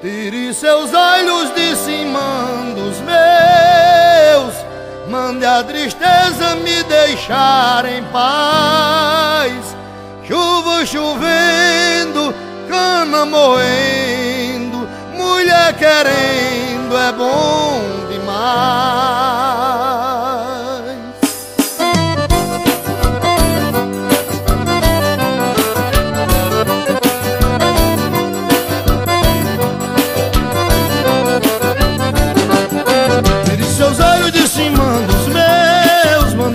Tire seus olhos de cima dos meus, mande a tristeza me deixar em paz. Chuva chovendo, cana moendo, mulher querendo é bom demais.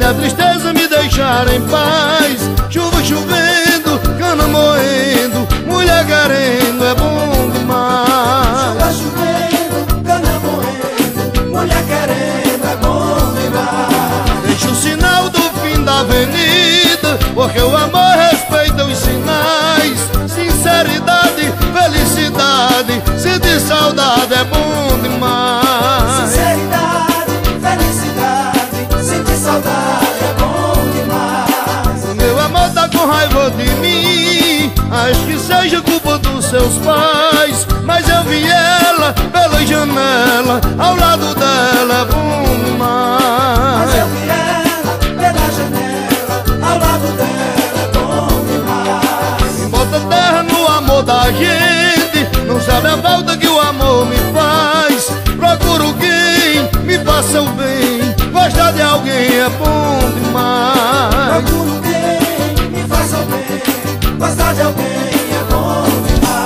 A tristeza me deixar em paz. Chuva chovendo, cana moendo, mulher querendo é bom demais. Chuva chovendo, cana moendo, mulher querendo é bom demais. Deixa o sinal do fim da avenida, porque o amor respeita os sinais. Sinceridade, felicidade, sentir saudade é bom demais. Sinceridade, felicidade, sentir saudade. Com raiva de mim, acho que seja culpa dos seus pais, mas eu vi ela pela janela, ao lado dela é bom demais. Mas eu vi ela pela janela, ao lado dela é bom demais. Bota terra no amor da gente, não sabe a falta que o amor me faz. Procuro quem me faça o bem, gostar de alguém é bom demais. Procuro quem faça o bem, gostar de alguém é bom demais.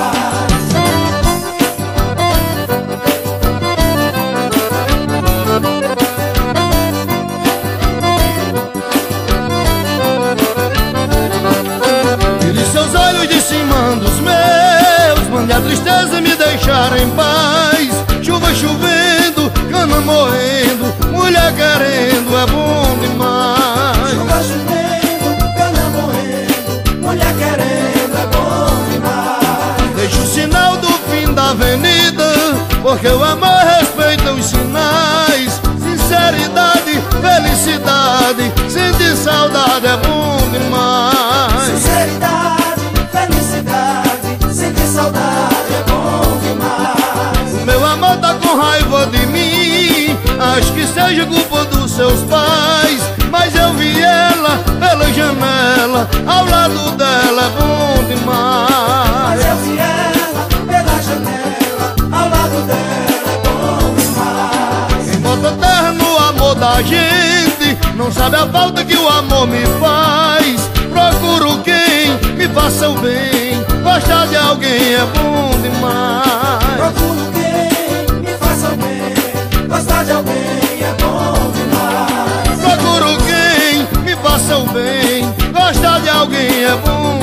Tire seus olhos de cima dos meus, mande a tristeza me deixar em paz. Chuva chovendo, cana moendo, mulher querendo é bom demais. Chuva chovendo, cana moendo, mulher querendo é bom demais. Deixa o sinal do fim da avenida, porque o amor respeita os sinais. Sinceridade, felicidade, sentir saudade é bom demais. Sinceridade, felicidade, sentir saudade é bom demais. O meu amor tá com raiva de mim, acho que seja culpa dos seus pais, mas eu vi ela pela janela, ao lado dela é bom demais. Mas eu vi ela pela janela, ao lado dela é bom demais. Quem bota terra no amor da gente, não sabe a falta que o amor me faz. Procuro quem me faça o bem, gostar de alguém é bom demais. Procuro quem me faça o bem, gostar de alguém é bom demais. Procuro quem me faça o bem, gostar de alguém é bom